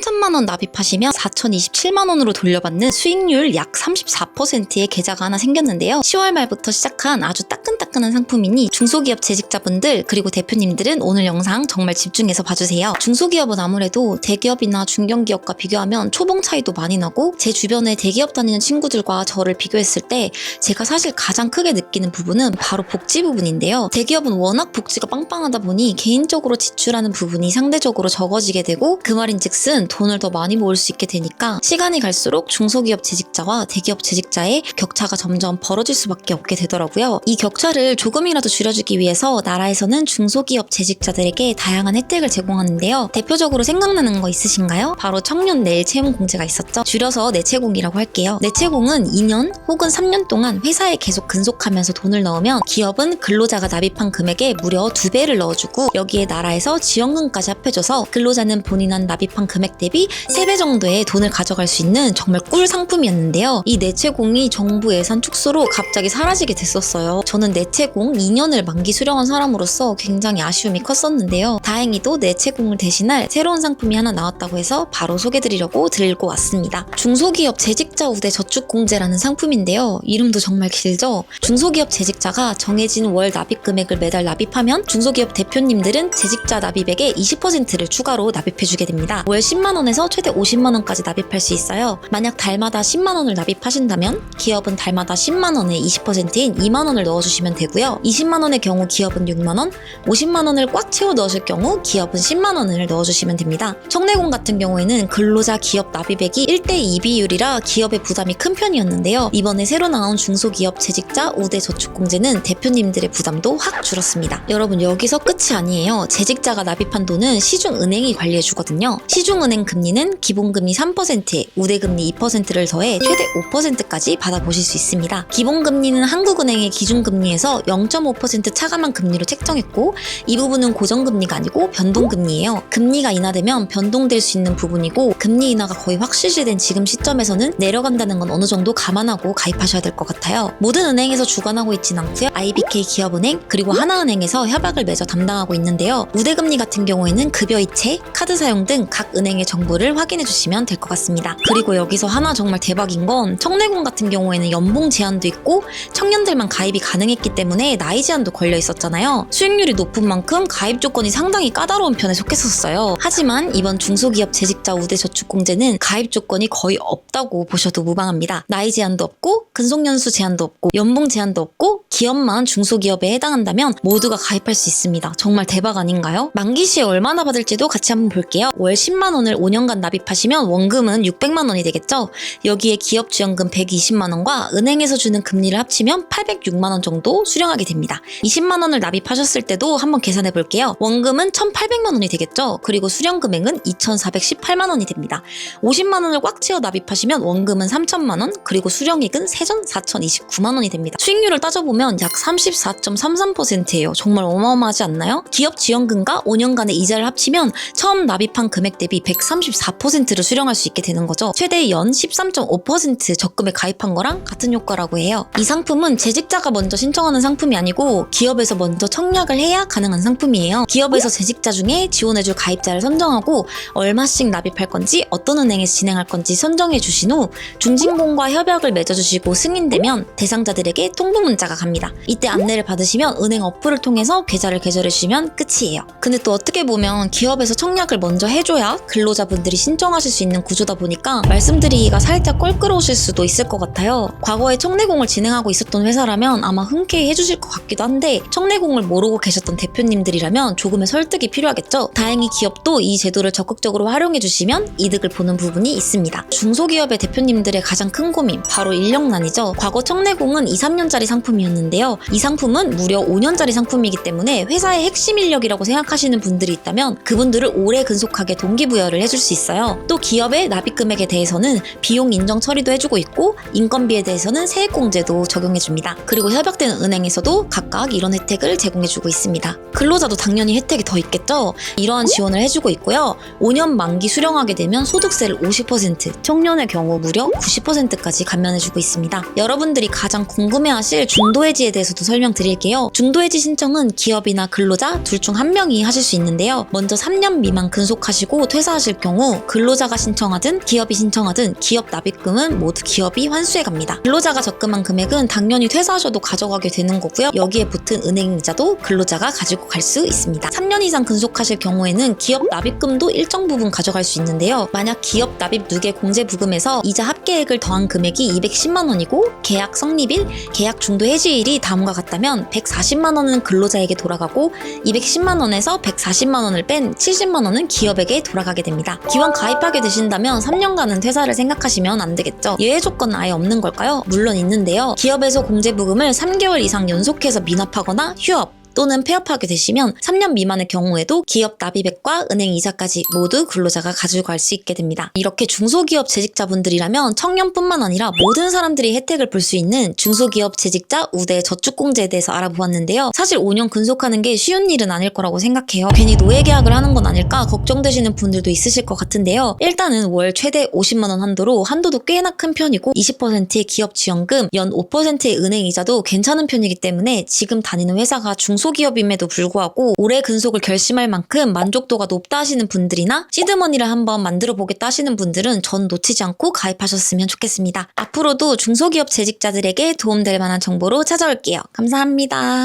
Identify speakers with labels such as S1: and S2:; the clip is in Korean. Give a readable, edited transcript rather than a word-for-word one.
S1: 3천만 원 납입하시면 4,027만 원으로 돌려받는 수익률 약 34%의 계좌가 하나 생겼는데요. 10월 말부터 시작한 아주 따끈따끈한 상품이니 중소기업 재직자분들 그리고 대표님들은 오늘 영상 정말 집중해서 봐주세요. 중소기업은 아무래도 대기업이나 중견기업과 비교하면 초봉 차이도 많이 나고 제 주변에 대기업 다니는 친구들과 저를 비교했을 때 제가 사실 가장 크게 느끼는 부분은 바로 복지 부분인데요. 대기업은 워낙 복지가 빵빵하다 보니 개인적으로 지출하는 부분이 상대적으로 적어지게 되고 그 말인즉슨 돈을 더 많이 모을 수 있게 되니까 시간이 갈수록 중소기업 재직자와 대기업 재직자의 격차가 점점 벌어질 수밖에 없게 되더라고요. 이 격차를 조금이라도 줄여주기 위해서 나라에서는 중소기업 재직자들에게 다양한 혜택을 제공하는데요. 대표적으로 생각나는 거 있으신가요? 바로 청년 내일 채용 공제가 있었죠. 줄여서 내채공이라고 할게요. 내채공은 2년 혹은 3년 동안 회사에 계속 근속하면서 돈을 넣으면 기업은 근로자가 납입한 금액에 무려 2배를 넣어주고 여기에 나라에서 지원금까지 합해줘서 근로자는 본인한 납입한 금액 대비 3배 정도의 돈을 가져갈 수 있는 정말 꿀 상품이었는데요. 이 내채공이 정부 예산 축소로 갑자기 사라지게 됐었어요. 저는 내채공 2년을 만기 수령한 사람으로서 굉장히 아쉬움이 컸었는데요. 다행히도 내채공을 대신할 새로운 상품이 하나 나왔다고 해서 바로 소개드리려고 들고 왔습니다. 중소기업 재직자 우대 저축공제라는 상품인데요. 이름도 정말 길죠? 중소기업 재직자가 정해진 월 납입 금액을 매달 납입하면 중소기업 대표님들은 재직자 납입액의 20%를 추가로 납입해주게 됩니다. 월 10만원에서 최대 50만원까지 납입할 수 있어요. 만약 달마다 10만원을 납입하신다면 기업은 달마다 10만원의 20%인 2만원을 넣어주시면 되고요. 20만원의 경우 기업은 6만원, 50만원을 꽉 채워 넣으실 경우 기업은 10만원을 넣어주시면 됩니다. 청내공 같은 경우에는 근로자 기업 납입액이 1대2 비율이라 기업의 부담이 큰 편이었는데요. 이번에 새로 나온 중소기업 재직자 우대 저축공제는 대표님들의 부담도 확 줄었습니다. 여러분 여기서 끝이 아니에요. 재직자가 납입한 돈은 시중은행이 관리해주거든요. 시중은행 금리는 기본금리 3%에 우대금리 2%를 더해 최대 5%까지 받아보실 수 있습니다. 기본금리는 한국은행의 기준금리에서 0.5% 차감한 금리로 책정했고 이 부분은 고정금리가 아니고 변동금리예요. 금리가 인하되면 변동될 수 있는 부분이고 금리 인하가 거의 확실시된 지금 시점에서는 내려간다는 건 어느 정도 감안하고 가입하셔야 될 것 같아요. 모든 은행에서 주관하고 있진 않고요. IBK 기업은행 그리고 하나은행에서 협약을 맺어 담당하고 있는데요. 우대금리 같은 경우에는 급여이체, 카드 사용 등 각 은행의 정보를 확인해 주시면 될 것 같습니다. 그리고 여기서 하나 정말 대박인 건 청내공 같은 경우에는 연봉 제한도 있고 청년들만 가입이 가능했기 때문에 나이 제한도 걸려 있었잖아요. 수익률이 높은 만큼 가입 조건이 상당히 까다로운 편에 속했었어요. 하지만 이번 중소기업 재직자 우대 저축공제는 가입 조건이 거의 없다고 보셔도 무방합니다. 나이 제한도 없고 근속연수 제한도 없고 연봉 제한도 없고 기업만 중소기업에 해당한다면 모두가 가입할 수 있습니다. 정말 대박 아닌가요? 만기 시에 얼마나 받을지도 같이 한번 볼게요. 월 10만 원을 5년간 납입하시면 원금은 600만 원이 되겠죠? 여기에 기업 지원금 120만 원과 은행에서 주는 금리를 합치면 806만 원 정도 수령하게 됩니다. 20만 원을 납입하셨을 때도 한번 계산해 볼게요. 원금은 1,800만 원이 되겠죠? 그리고 수령 금액은 2,418만 원이 됩니다. 50만 원을 꽉 채워 납입하시면 원금은 3천만 원, 그리고 수령액은 4,029만 원이 됩니다. 수익률을 따져보면 약 34.33%예요. 정말 어마어마하지 않나요? 기업 지원금과 5년간의 이자를 합치면 처음 납입한 금액 대비 134%를 수령할 수 있게 되는 거죠. 최대 연 13.5% 적금에 가입한 거랑 같은 효과라고 해요. 이 상품은 재직자가 먼저 신청하는 상품이 아니고 기업에서 먼저 청약을 해야 가능한 상품이에요. 기업에서 재직자 중에 지원해줄 가입자를 선정하고 얼마씩 납입할 건지 어떤 은행에서 진행할 건지 선정해 주신 후 중진공과 협약을 맺어주시고 승인되면 대상자들에게 통보 문자가 갑니다. 이때 안내를 받으시면 은행 어플을 통해서 계좌를 개설해 주시면 끝이에요. 근데 또 어떻게 보면 기업에서 청약을 먼저 해줘야 근로자분들이 신청하실 수 있는 구조다 보니까 말씀드리기가 살짝 껄끄러우실 수도 있을 것 같아요. 과거에 청내공을 진행하고 있었던 회사라면 아마 흔쾌히 해주실 것 같기도 한데 청내공을 모르고 계셨던 대표님들이라면 조금의 설득이 필요하겠죠. 다행히 기업도 이 제도를 적극적으로 활용해 주시면 이득을 보는 부분이 있습니다. 중소기업의 대표님들의 가장 큰 고민 바로 인력난이죠. 과거 청내공은 2-3년짜리 상품이었는데요. 이 상품은 무려 5년짜리 상품이기 때문에 회사의 핵심 인력이라고 생각하시는 분들이 있다면 그분들을 오래 근속하게 동기부여를 해줄 수 있어요. 또 기업의 납입 금액에 대해서는 비용 인정 처리도 해주고 있고 인건비에 대해서는 세액공제도 적용해줍니다. 그리고 협약되는 은행에서도 각각 이런 혜택을 제공해주고 있습니다. 근로자도 당연히 혜택이 더 있겠죠? 이러한 지원을 해주고 있고요. 5년 만기 수령하게 되면 소득세를 50%, 청년의 경우 무려 90%까지 감면해주고 있습니다. 여러분들이 가장 궁금해하실 중도해지에 대해서도 설명드릴게요. 중도해지 신청은 기업이나 근로자 둘 중 한 명이 하실 수 있는데요. 먼저 3년 미만 근속하시고 퇴사하실 신청하실 경우 근로자가 신청하든 기업이 신청하든 기업 납입금은 모두 기업이 환수해갑니다. 근로자가 적금한 금액은 당연히 퇴사하셔도 가져가게 되는 거고요. 여기에 붙은 은행 이자도 근로자가 가지고 갈 수 있습니다. 3년 이상 근속하실 경우에는 기업 납입금도 일정 부분 가져갈 수 있는데요. 만약 기업 납입 누계 공제 부금에서 이자 합계액을 더한 금액이 210만 원이고 계약 성립일, 계약 중도 해지일이 다음과 같다면 140만 원은 근로자에게 돌아가고 210만 원에서 140만 원을 뺀 70만 원은 기업에게 돌아가게 됩니다. 기원 가입하게 되신다면 3년간은 퇴사를 생각하시면 안 되겠죠. 예외 조건은 아예 없는 걸까요? 물론 있는데요. 기업에서 공제 부금을 3개월 이상 연속해서 미납하거나 휴업 또는 폐업하게 되시면 3년 미만의 경우에도 기업 납입액과 은행 이자까지 모두 근로자가 가지고 갈 수 있게 됩니다. 이렇게 중소기업 재직자분들이라면 청년뿐만 아니라 모든 사람들이 혜택을 볼 수 있는 중소기업 재직자 우대 저축공제에 대해서 알아보았는데요. 사실 5년 근속하는 게 쉬운 일은 아닐 거라고 생각해요. 괜히 노예 계약을 하는 건 아닐까 걱정되시는 분들도 있으실 것 같은데요. 일단은 월 최대 50만 원 한도도 꽤나 큰 편이고 20%의 기업 지원금, 연 5%의 은행 이자도 괜찮은 편이기 때문에 지금 다니는 회사가 중소기업임에도 불구하고 올해 근속을 결심할 만큼 만족도가 높다 하시는 분들이나 시드머니를 한번 만들어 보겠다 하시는 분들은 전 놓치지 않고 가입하셨으면 좋겠습니다. 앞으로도 중소기업 재직자들에게 도움될 만한 정보로 찾아올게요. 감사합니다.